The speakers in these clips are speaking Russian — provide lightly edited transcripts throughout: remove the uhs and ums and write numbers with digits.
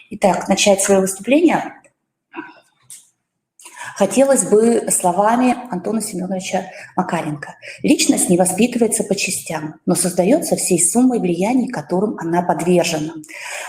Итак, начать свое выступление хотелось бы словами Антона Семеновича Макаренко. Личность не воспитывается по частям, но создается всей суммой влияний, которым она подвержена.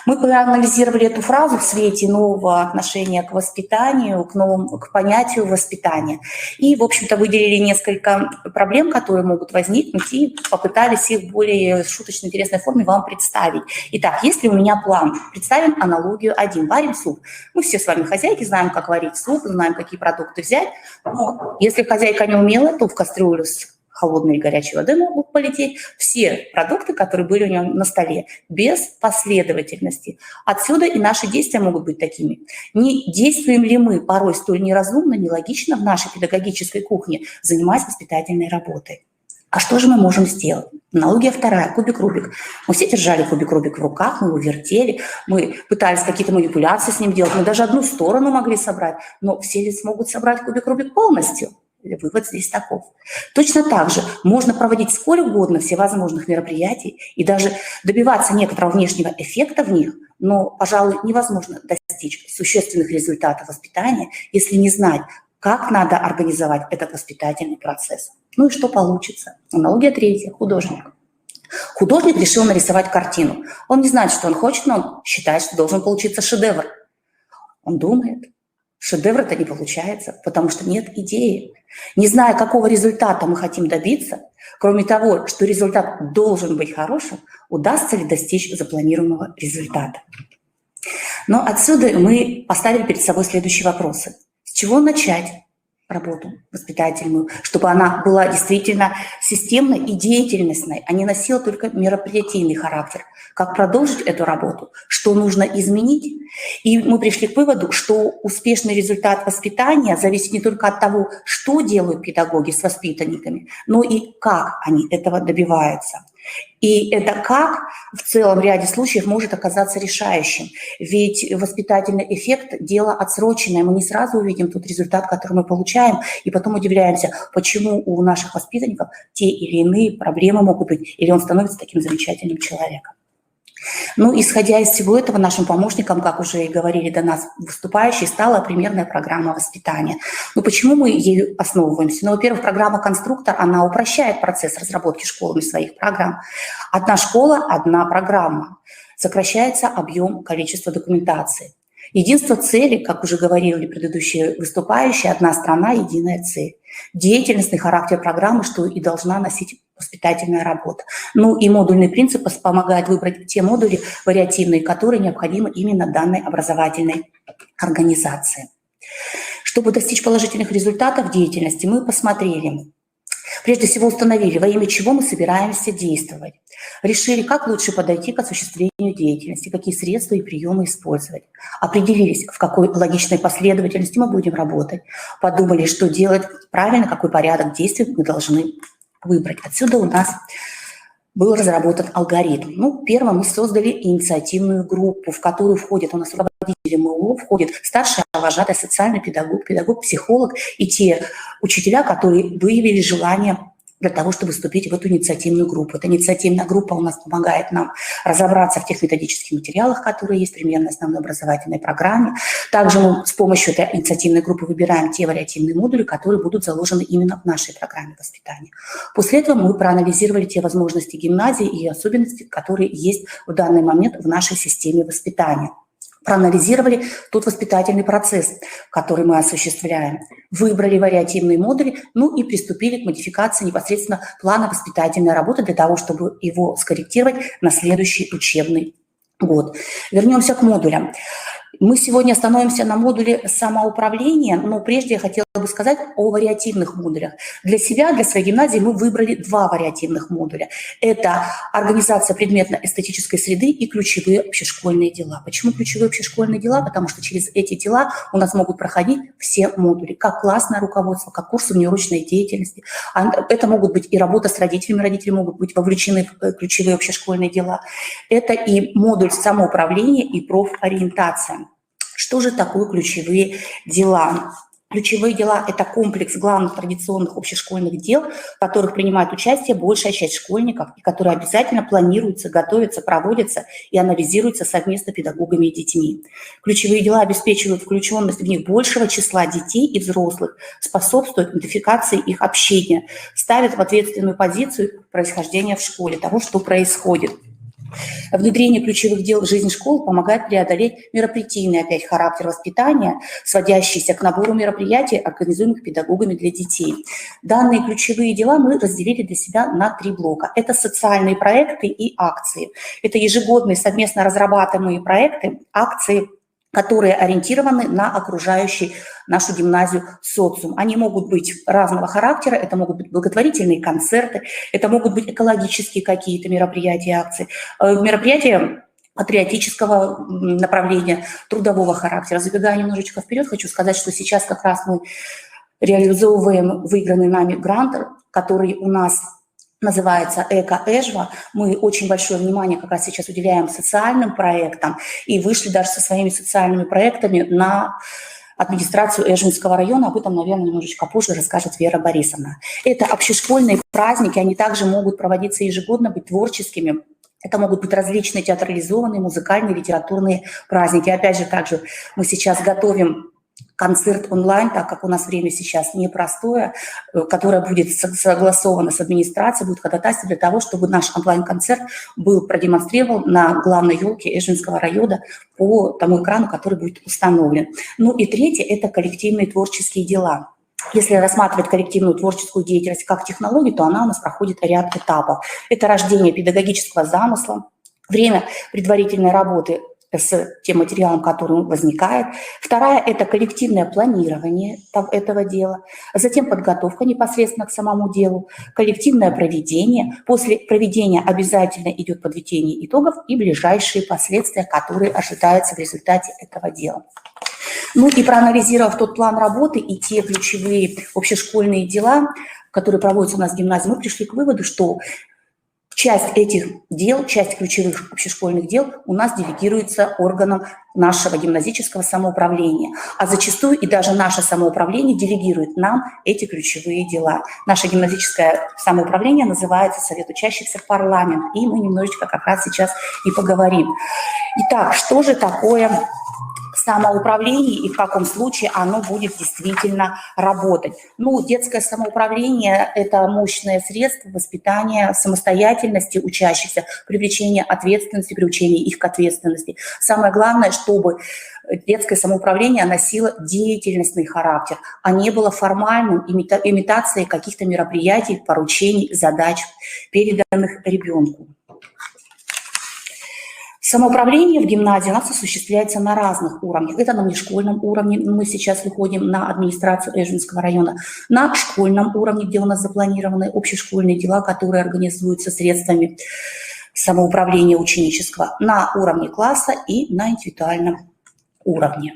Мы проанализировали эту фразу в свете нового отношения к воспитанию, к понятию воспитания. И, в общем-то, выделили несколько проблем, которые могут возникнуть, и попытались их в более шуточной, интересной форме вам представить. Итак, если у меня план, представим аналогию 1. Варим суп. Мы все с вами хозяйки, знаем, как варить суп, знаем, какие продукты взять. Но если хозяйка не умела, то в кастрюлю с холодной и горячей водой могут полететь все продукты, которые были у нее на столе, без последовательности. Отсюда и наши действия могут быть такими. Не действуем ли мы порой столь неразумно, нелогично в нашей педагогической кухне, занимаясь воспитательной работой? А что же мы можем сделать? Аналогия 2. Кубик-рубик. Мы все держали кубик-рубик в руках, мы его вертели, мы пытались какие-то манипуляции с ним делать, мы даже одну сторону могли собрать, но все ли смогут собрать кубик-рубик полностью? Вывод здесь таков. Точно так же можно проводить сколь угодно всевозможных мероприятий и даже добиваться некоторого внешнего эффекта в них, но, пожалуй, невозможно достичь существенных результатов воспитания, если не знать, как надо организовать этот воспитательный процесс. Ну и что получится? Аналогия 3. Художник. Художник решил нарисовать картину. Он не знает, что он хочет, но он считает, что должен получиться шедевр. Он думает, шедевр-то не получается, потому что нет идеи. Не зная, какого результата мы хотим добиться, кроме того, что результат должен быть хорошим, удастся ли достичь запланированного результата. Но отсюда мы поставили перед собой следующие вопросы. С чего начать работу воспитательную, чтобы она была действительно системной и деятельностной, а не носила только мероприятийный характер? Как продолжить эту работу? Что нужно изменить? И мы пришли к выводу, что успешный результат воспитания зависит не только от того, что делают педагоги с воспитанниками, но и как они этого добиваются. И это как в целом ряде случаев может оказаться решающим. Ведь воспитательный эффект – дело отсроченное. Мы не сразу увидим тот результат, который мы получаем, и потом удивляемся, почему у наших воспитанников те или иные проблемы могут быть, или он становится таким замечательным человеком. Ну, исходя из всего этого, нашим помощником, как уже и говорили до нас выступающие, стала примерная программа воспитания. Ну, почему мы ею основываемся? Ну, во-первых, программа «Конструктор», она упрощает процесс разработки школами своих программ. Одна школа – одна программа. Сокращается объем, количество документации. Единство цели, как уже говорили предыдущие выступающие, одна страна, единая цель. Деятельностный характер программы, что и должна носить воспитательная работа. Ну и модульный принцип помогает выбрать те модули вариативные, которые необходимы именно данной образовательной организации. Чтобы достичь положительных результатов деятельности, мы посмотрели. Прежде всего установили, во имя чего мы собираемся действовать. Решили, как лучше подойти к осуществлению деятельности, какие средства и приемы использовать. Определились, в какой логичной последовательности мы будем работать. Подумали, что делать правильно, какой порядок действий мы должны выбрать. Отсюда у нас был разработан алгоритм. Ну, первым мы создали инициативную группу, в которую входят у нас руководители МО, входит старший вожатый, социальный педагог, педагог-психолог и те учителя, которые выявили желание для того, чтобы вступить в эту инициативную группу. Эта инициативная группа у нас помогает нам разобраться в тех методических материалах, которые есть в примерной основной образовательной программе. Также мы с помощью этой инициативной группы выбираем те вариативные модули, которые будут заложены именно в нашей программе воспитания. После этого мы проанализировали те возможности гимназии и особенности, которые есть в данный момент в нашей системе воспитания. Проанализировали тот воспитательный процесс, который мы осуществляем, выбрали вариативные модули, ну и приступили к модификации непосредственно плана воспитательной работы для того, чтобы его скорректировать на следующий учебный год. Вернемся к модулям. Мы сегодня остановимся на модуле самоуправления, но прежде я хотела бы сказать о вариативных модулях. Для себя, для своей гимназии мы выбрали 2 вариативных модуля. Это организация предметно-эстетической среды и ключевые общешкольные дела. Почему ключевые общешкольные дела? Потому что через эти дела у нас могут проходить все модули, как классное руководство, как курсы внеурочной деятельности. Это могут быть и работа с родителями, родители могут быть вовлечены в ключевые общешкольные дела. Это и модуль самоуправления и профориентация. Что же такое ключевые дела? Ключевые дела – это комплекс главных традиционных общешкольных дел, в которых принимает участие большая часть школьников, и которые обязательно планируются, готовятся, проводятся и анализируются совместно педагогами и детьми. Ключевые дела обеспечивают включенность в них большего числа детей и взрослых, способствуют идентификации их общения, ставят в ответственную позицию происхождения в школе, того, что происходит. Внедрение ключевых дел в жизнь школы помогает преодолеть мероприятийный опять характер воспитания, сводящийся к набору мероприятий, организуемых педагогами для детей. Данные ключевые дела мы разделили для себя на 3 блока. Это социальные проекты и акции. Это ежегодные совместно разрабатываемые проекты, акции, которые ориентированы на окружающий нашу гимназию социум. Они могут быть разного характера, это могут быть благотворительные концерты, это могут быть экологические какие-то мероприятия, акции, мероприятия патриотического направления, трудового характера. Забегая немножечко вперед, хочу сказать, что сейчас как раз мы реализовываем выигранный нами грант, который у нас называется «Эко-Эжва». Мы очень большое внимание как раз сейчас уделяем социальным проектам и вышли даже со своими социальными проектами на администрацию Эжвинского района. Об этом, наверное, немножечко позже расскажет Вера Борисовна. Это общешкольные праздники, они также могут проводиться ежегодно, быть творческими. Это могут быть различные театрализованные, музыкальные, литературные праздники. Опять же, также мы сейчас готовим концерт онлайн, так как у нас время сейчас непростое, которое будет согласовано с администрацией, будет ходатайство для того, чтобы наш онлайн-концерт был продемонстрирован на главной елке Эжвинского района по тому экрану, который будет установлен. Ну и третье – это коллективные творческие дела. Если рассматривать коллективную творческую деятельность как технологию, то она у нас проходит ряд этапов. Это рождение педагогического замысла, время предварительной работы с тем материалом, который возникает. Вторая – это коллективное планирование этого дела. Затем подготовка непосредственно к самому делу, коллективное проведение. После проведения обязательно идет подведение итогов и ближайшие последствия, которые ожидаются в результате этого дела. Ну и проанализировав тот план работы и те ключевые общешкольные дела, которые проводятся у нас в гимназии, мы пришли к выводу, что часть этих дел, часть ключевых общешкольных дел у нас делегируется органам нашего гимназического самоуправления. А зачастую и даже наше самоуправление делегирует нам эти ключевые дела. Наше гимназическое самоуправление называется Совет учащихся парламент. И мы немножечко как раз сейчас и поговорим. Итак, что же такое самоуправление и в каком случае оно будет действительно работать? Ну, детское самоуправление – это мощное средство воспитания самостоятельности учащихся, привлечения ответственности, приучения их к ответственности. Самое главное, чтобы детское самоуправление носило деятельностный характер, а не было формальным имитацией каких-то мероприятий, поручений, задач, переданных ребенку. Самоуправление в гимназии у нас осуществляется на разных уровнях. Это на внешкольном уровне, мы сейчас выходим на администрацию Эжвинского района, на школьном уровне, где у нас запланированы общешкольные дела, которые организуются средствами самоуправления ученического, на уровне класса и на индивидуальном уровне.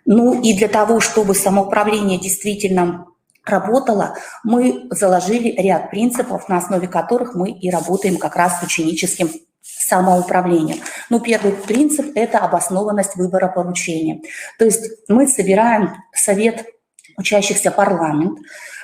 Ну и для того, чтобы самоуправление действительно работало, мы заложили ряд принципов, на основе которых мы и работаем как раз с ученическим самоуправлением. Ну, первый принцип – это обоснованность выбора поручения. То есть мы собираем совет учащихся парламент,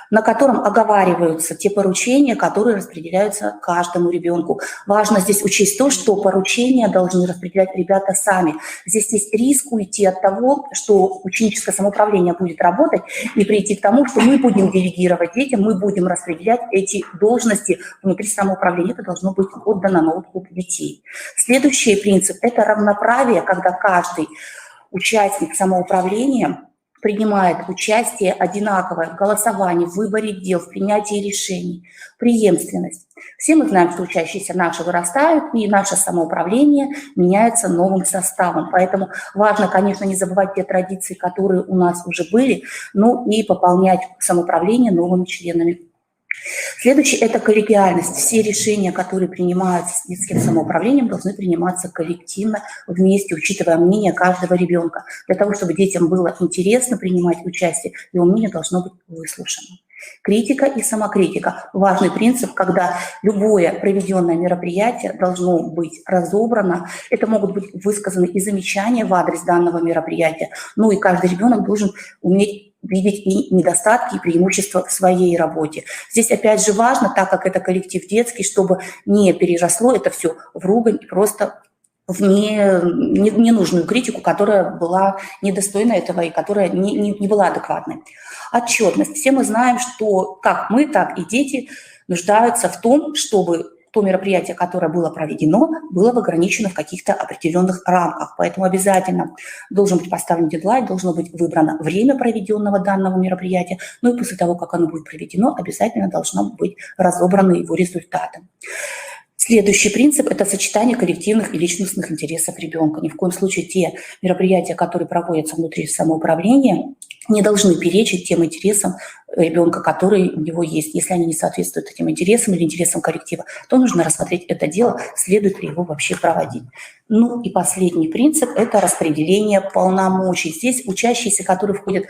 на котором оговариваются те поручения, которые распределяются каждому ребенку. Важно здесь учесть то, что поручения должны распределять ребята сами. Здесь есть риск уйти от того, что ученическое самоуправление будет работать, и прийти к тому, что мы будем делегировать детям, мы будем распределять эти должности внутри самоуправления. Это должно быть отдано на откуп детей. Следующий принцип – это равноправие, когда каждый участник самоуправления принимает участие одинаковое в голосовании, в выборе дел, в принятии решений, преемственность. Все мы знаем, что учащиеся наши вырастают, и наше самоуправление меняется новым составом. Поэтому важно, конечно, не забывать те традиции, которые у нас уже были, но и пополнять самоуправление новыми членами. Следующее – это коллегиальность. Все решения, которые принимаются с детским самоуправлением, должны приниматься коллективно, вместе, учитывая мнение каждого ребенка. Для того, чтобы детям было интересно принимать участие, его мнение должно быть выслушано. Критика и самокритика – важный принцип, когда любое проведенное мероприятие должно быть разобрано. Это могут быть высказаны и замечания в адрес данного мероприятия. Ну и каждый ребенок должен уметь видеть и недостатки, и преимущества в своей работе. Здесь опять же важно, так как это коллектив детский, чтобы не переросло это все в ругань и просто в ненужную критику, которая была недостойна этого и которая не была адекватной. Отчетность. Все мы знаем, что как мы, так и дети нуждаются в том, чтобы то мероприятие, которое было проведено, было ограничено в каких-то определенных рамках. Поэтому обязательно должен быть поставлен дедлайн, должно быть выбрано время проведенного данного мероприятия, ну и после того, как оно будет проведено, обязательно должно быть разобраны его результаты. Следующий принцип – это сочетание коллективных и личностных интересов ребенка. Ни в коем случае те мероприятия, которые проводятся внутри самоуправления, не должны перечить тем интересам ребенка, которые у него есть. Если они не соответствуют этим интересам или интересам коллектива, то нужно рассмотреть это дело, следует ли его вообще проводить. Ну и последний принцип – это распределение полномочий. Здесь учащиеся, которые входят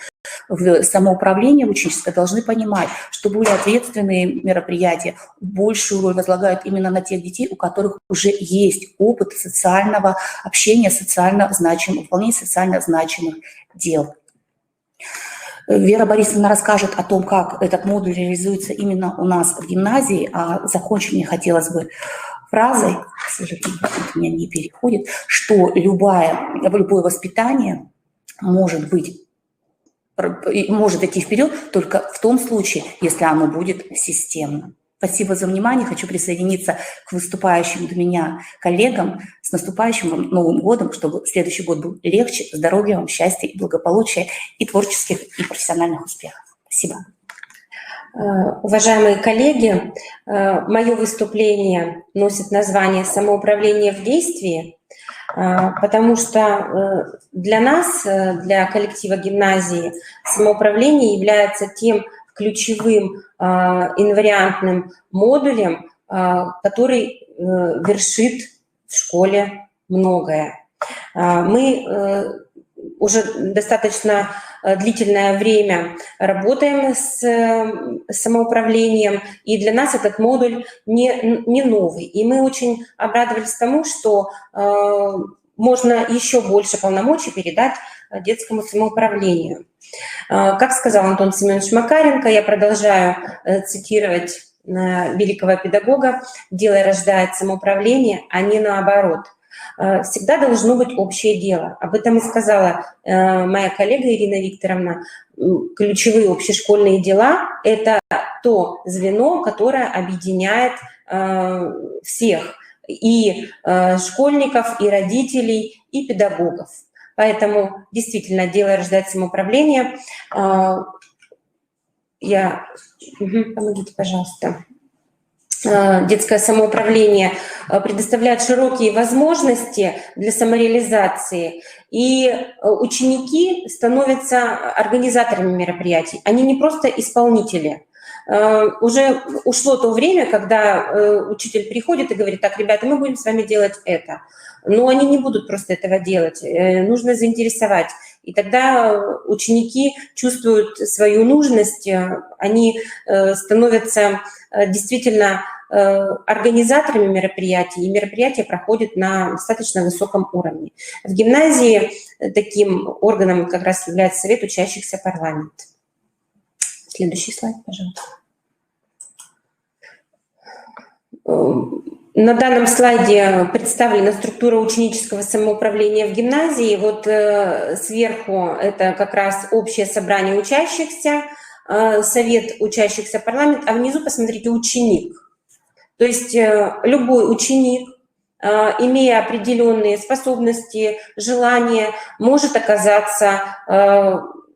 в самоуправление ученическое, должны понимать, что более ответственные мероприятия большую роль возлагают именно на тех детей, у которых уже есть опыт социального общения, выполнения социально значимых дел. Вера Борисовна расскажет о том, как этот модуль реализуется именно у нас в гимназии, а закончить мне хотелось бы фразой, к сожалению, у меня не переходит, что любое воспитание может идти вперед только в том случае, если оно будет системным. Спасибо за внимание. Хочу присоединиться к выступающим до меня коллегам. С наступающим вам Новым годом, чтобы следующий год был легче, здоровья вам, счастья и благополучия, и творческих, и профессиональных успехов. Спасибо. Уважаемые коллеги, мое выступление носит название «Самоуправление в действии», потому что для нас, для коллектива гимназии, самоуправление является тем ключевым инвариантным модулем, который вершит в школе многое. Мы уже достаточно длительное время работаем с самоуправлением, и для нас этот модуль не новый. И мы очень обрадовались тому, что можно еще больше полномочий передать детскому самоуправлению. Как сказал Антон Семенович Макаренко, я продолжаю цитировать великого педагога: «Дело рождает самоуправление, а не наоборот». Всегда должно быть общее дело. Об этом и сказала моя коллега Ирина Викторовна. Ключевые общешкольные дела – это то звено, которое объединяет всех, и школьников, и родителей, и педагогов. Поэтому действительно дело рождает самоуправление. Помогите, пожалуйста. Детское самоуправление предоставляет широкие возможности для самореализации, и ученики становятся организаторами мероприятий. Они не просто исполнители. Уже ушло то время, когда учитель приходит и говорит: так, ребята, мы будем с вами делать это. Но они не будут просто этого делать, нужно заинтересовать. И тогда ученики чувствуют свою нужность, они становятся действительно организаторами мероприятий, и мероприятия проходят на достаточно высоком уровне. В гимназии таким органом как раз является Совет учащихся парламент. Следующий слайд, пожалуйста. На данном слайде представлена структура ученического самоуправления в гимназии. Вот сверху это как раз общее собрание учащихся, Совет учащихся парламент, а внизу посмотрите ученик. То есть любой ученик, имея определенные способности, желания, может оказаться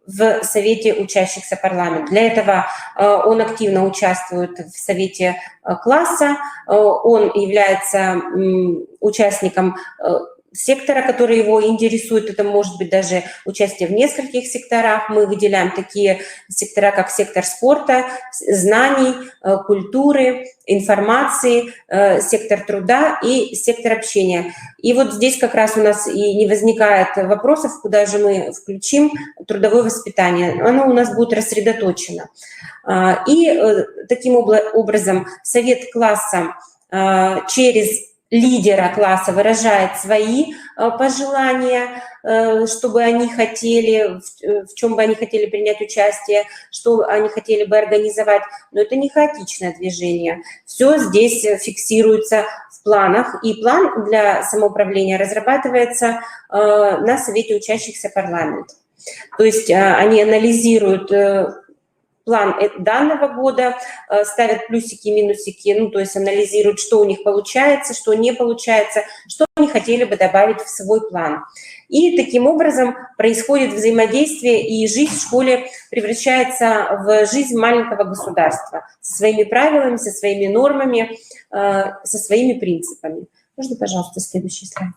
в Совете учащихся парламента. Для этого он активно участвует в Совете класса, он является участником сектора, который его интересует. Это может быть даже участие в нескольких секторах. Мы выделяем такие сектора, как сектор спорта, знаний, культуры, информации, сектор труда и сектор общения. И вот здесь как раз у нас и не возникает вопросов, куда же мы включим трудовое воспитание. Оно у нас будет рассредоточено. И таким образом Совет класса через лидера класса выражает свои пожелания, чтобы они хотели, в чем бы они хотели принять участие, что они хотели бы организовать. Но это не хаотичное движение. Все здесь фиксируется в планах, и план для самоуправления разрабатывается на Совете учащихся парламента. То есть они анализируют план данного года, ставят плюсики, минусики, ну, то есть анализируют, что у них получается, что не получается, что они хотели бы добавить в свой план. И таким образом происходит взаимодействие, и жизнь в школе превращается в жизнь маленького государства со своими правилами, со своими нормами, со своими принципами. Можно, пожалуйста, следующий слайд?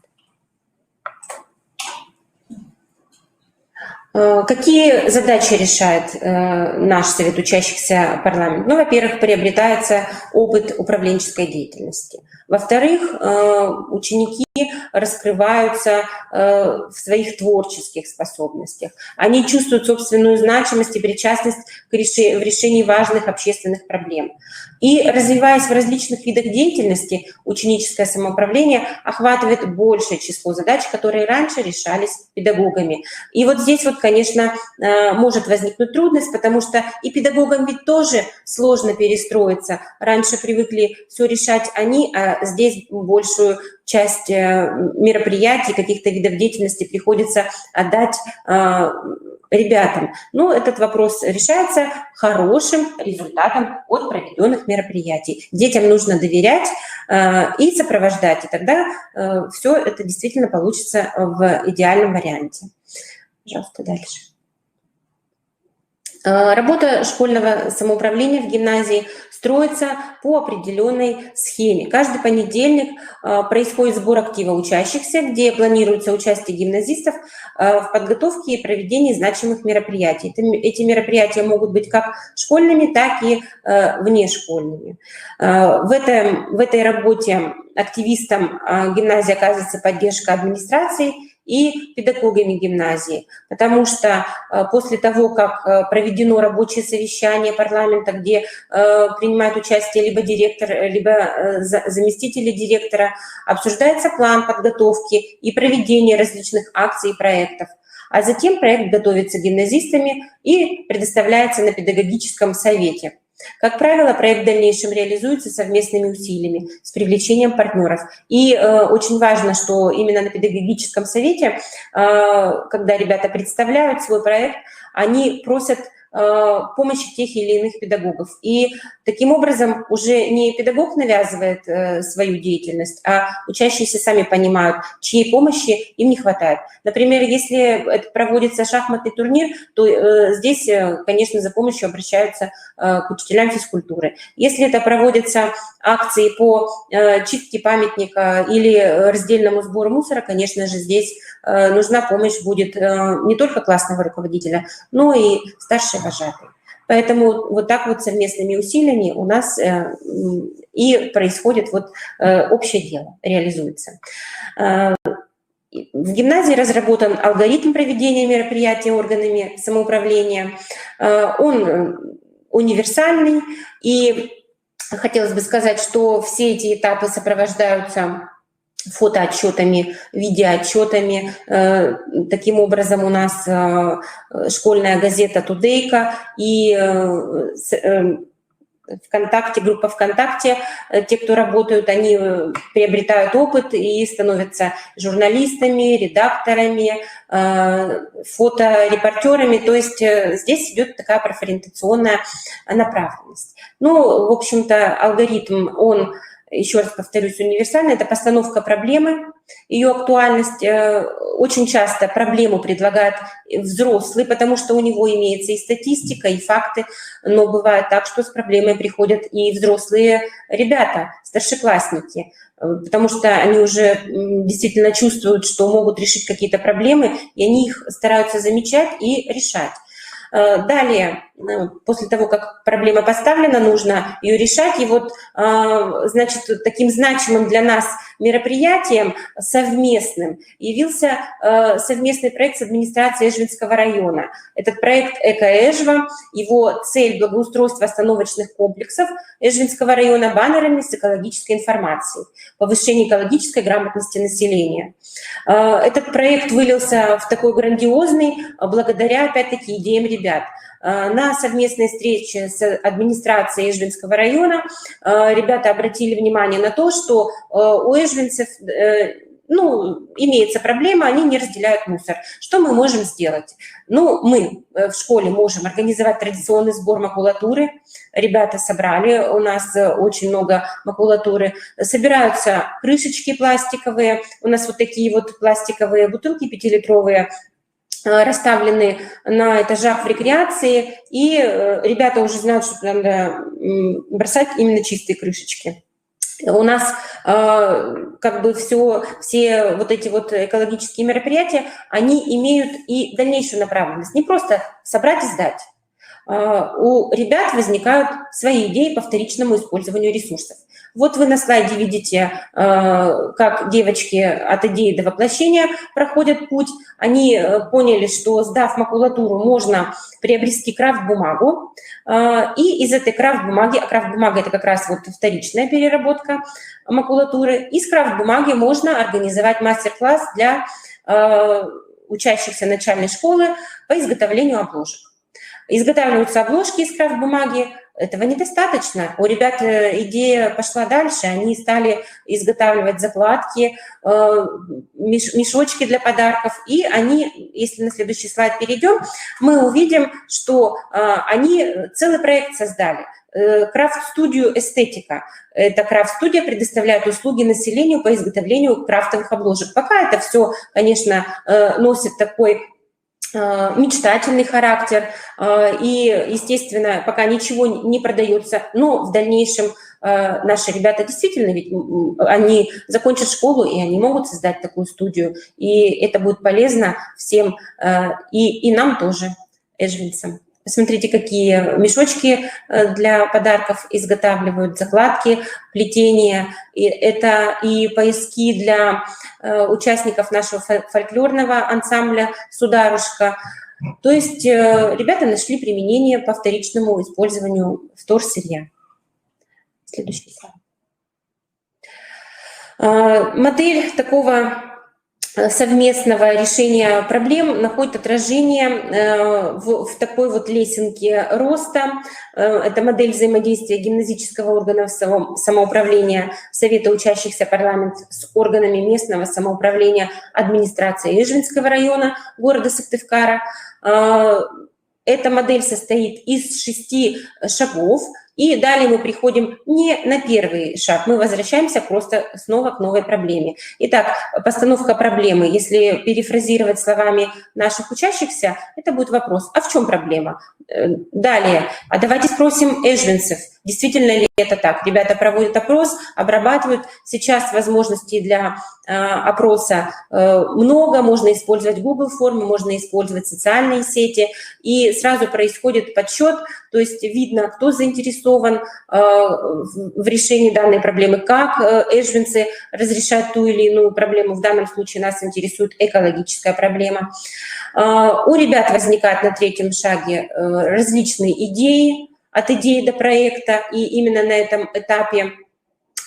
Какие задачи решает наш Совет учащихся парламент? Ну, во-первых, приобретается опыт управленческой деятельности. Во-вторых, ученики раскрываются в своих творческих способностях. Они чувствуют собственную значимость и причастность в решении важных общественных проблем. И развиваясь в различных видах деятельности, ученическое самоуправление охватывает большее число задач, которые раньше решались педагогами. И вот здесь вот, конечно, может возникнуть трудность, потому что и педагогам ведь тоже сложно перестроиться. Раньше привыкли все решать они, а здесь большую часть мероприятий, каких-то видов деятельности приходится отдать ребятам. Но этот вопрос решается хорошим результатом от проведенных мероприятий. Детям нужно доверять и сопровождать, и тогда все это действительно получится в идеальном варианте. Пожалуйста, дальше. Работа школьного самоуправления в гимназии строится по определенной схеме. Каждый понедельник происходит сбор актива учащихся, где планируется участие гимназистов в подготовке и проведении значимых мероприятий. Эти мероприятия могут быть как школьными, так и внешкольными. В этой работе активистам гимназии оказывается поддержка администрации и педагогами гимназии, потому что после того, как проведено рабочее совещание парламента, где принимает участие либо директор, либо заместители директора, обсуждается план подготовки и проведения различных акций и проектов. А затем проект готовится гимназистами и предоставляется на педагогическом совете. Как правило, проект в дальнейшем реализуется совместными усилиями с привлечением партнеров. И очень важно, что именно на педагогическом совете, когда ребята представляют свой проект, они просят помощи тех или иных педагогов. И таким образом уже не педагог навязывает свою деятельность, а учащиеся сами понимают, чьей помощи им не хватает. Например, если это проводится шахматный турнир, то здесь, конечно, за помощью обращаются к учителям физкультуры. Если это проводятся акции по чистке памятника или раздельному сбору мусора, конечно же, здесь нужна помощь будет не только классного руководителя, но и старшей вожатой. Поэтому вот так вот совместными усилиями у нас и происходит вот общее дело, реализуется. В гимназии разработан алгоритм проведения мероприятий органами самоуправления. Он универсальный, и хотелось бы сказать, что все эти этапы сопровождаются фотоотчетами, видеоотчетами. Таким образом, у нас школьная газета «Тудейка» и ВКонтакте, группа ВКонтакте, те, кто работают, они приобретают опыт и становятся журналистами, редакторами, фоторепортерами. То есть здесь идет такая профориентационная направленность. Ну, в общем-то, алгоритм, он, еще раз повторюсь, универсальный. Это постановка проблемы, ее актуальность. Очень часто проблему предлагает взрослый, потому что у него имеется и статистика, и факты, но бывает так, что с проблемой приходят и взрослые ребята, старшеклассники, потому что они уже действительно чувствуют, что могут решить какие-то проблемы, и они их стараются замечать и решать. Далее, после того, как проблема поставлена, нужно ее решать. И вот, значит, таким значимым для нас мероприятием совместным явился совместный проект с администрацией Эжвинского района. Этот проект «Эко-Эжва», его цель – благоустройство остановочных комплексов Эжвинского района баннерами с экологической информацией, повышение экологической грамотности населения. Этот проект вылился в такой грандиозный благодаря, опять-таки, идеям ребят. На совместной встрече с администрацией Эжвинского района ребята обратили внимание на то, что у эжвинцев имеется проблема, они не разделяют мусор. Что мы можем сделать? Мы в школе можем организовать традиционный сбор макулатуры. Ребята собрали, у нас очень много макулатуры. Собираются крышечки пластиковые, у нас вот такие вот пластиковые бутылки 5-литровые, расставлены на этажах в рекреации, и ребята уже знают, что надо бросать именно чистые крышечки. У нас все вот эти вот экологические мероприятия, они имеют и дальнейшую направленность. Не просто собрать и сдать. У ребят возникают свои идеи по вторичному использованию ресурсов. Вот вы на слайде видите, как девочки от идеи до воплощения проходят путь. Они поняли, что, сдав макулатуру, можно приобрести крафт-бумагу. И из этой крафт-бумаги, а крафт-бумага – это как раз вот вторичная переработка макулатуры, из крафт-бумаги можно организовать мастер-класс для учащихся начальной школы по изготовлению обложек. Изготавливаются обложки из крафт-бумаги. Этого недостаточно. У ребят идея пошла дальше. Они стали изготавливать закладки, мешочки для подарков. И они, если на следующий слайд перейдем, мы увидим, что они целый проект создали. Крафт-студию «Эстетика». Эта крафт-студия предоставляет услуги населению по изготовлению крафтовых обложек. Пока это все, конечно, носит такой мечтательный характер, и, естественно, пока ничего не продается, но в дальнейшем наши ребята действительно, ведь они закончат школу, и они могут создать такую студию, и это будет полезно всем, и нам тоже, эжвинцам. Посмотрите, какие мешочки для подарков изготавливают, закладки, плетения. Это и пояски для участников нашего фольклорного ансамбля «Сударушка». То есть ребята нашли применение по вторичному использованию вторсырья. Следующий слайд. Модель такого совместного решения проблем находит отражение в такой вот лесенке роста. Это модель взаимодействия гимназического органа самоуправления Совета учащихся парламент с органами местного самоуправления администрации Эжвинского района города Сыктывкара. Эта модель состоит из 6 шагов. И далее мы приходим не на первый шаг, мы возвращаемся просто снова к новой проблеме. Итак, постановка проблемы, если перефразировать словами наших учащихся, это будет вопрос: а в чем проблема? Далее, а давайте спросим эжвинцев, действительно ли это так? Ребята проводят опрос, обрабатывают. Сейчас возможностей для опроса много, можно использовать Google формы, можно использовать социальные сети, и сразу происходит подсчет, то есть видно, кто заинтересован в решении данной проблемы, как эжвинцы разрешают ту или иную проблему. В данном случае нас интересует экологическая проблема. У ребят возникают на третьем шаге различные идеи, от идеи до проекта, и именно на этом этапе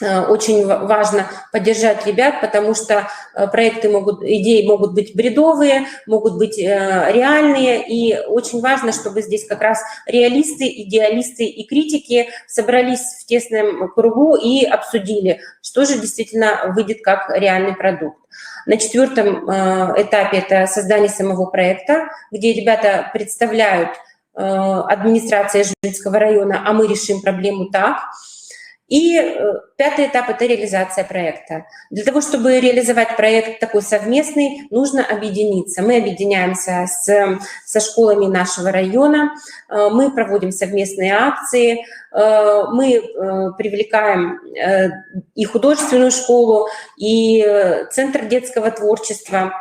очень важно поддержать ребят, потому что идеи могут быть бредовые, могут быть реальные, и очень важно, чтобы здесь как раз реалисты, идеалисты и критики собрались в тесном кругу и обсудили, что же действительно выйдет как реальный продукт. На 4-м этапе это создание самого проекта, где ребята представляют администрации Эжвинского района, а мы решим проблему так. И 5-й этап – это реализация проекта. Для того, чтобы реализовать проект такой совместный, нужно объединиться. Мы объединяемся со школами нашего района, мы проводим совместные акции, мы привлекаем и художественную школу, и Центр детского творчества.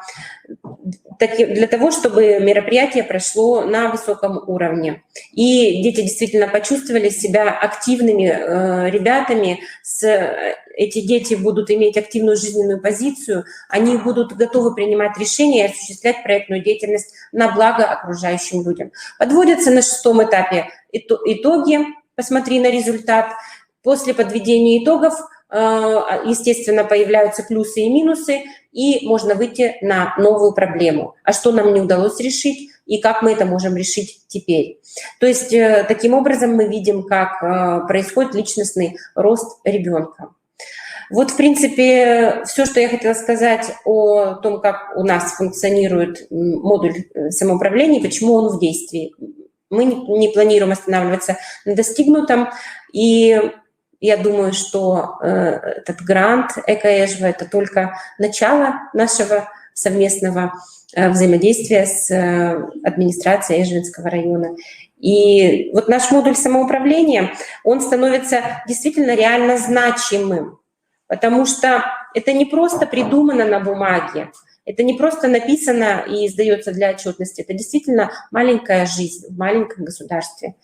для того, чтобы мероприятие прошло на высоком уровне. И дети действительно почувствовали себя активными ребятами. Эти дети будут иметь активную жизненную позицию, они будут готовы принимать решения и осуществлять проектную деятельность на благо окружающим людям. Подводятся на 6-м этапе итоги, посмотри на результат. После подведения итогов, естественно, появляются плюсы и минусы, и можно выйти на новую проблему. А что нам не удалось решить, и как мы это можем решить теперь. То есть таким образом мы видим, как происходит личностный рост ребенка. Вот, в принципе, все, что я хотела сказать о том, как у нас функционирует модуль самоуправления, почему он в действии. Мы не планируем останавливаться на достигнутом, и я думаю, что этот грант «Эко-Эжва» — это только начало нашего совместного взаимодействия с администрацией Эжвинского района. И вот наш модуль самоуправления, он становится действительно реально значимым, потому что это не просто придумано на бумаге, это не просто написано и издается для отчетности, это действительно маленькая жизнь в маленьком государстве.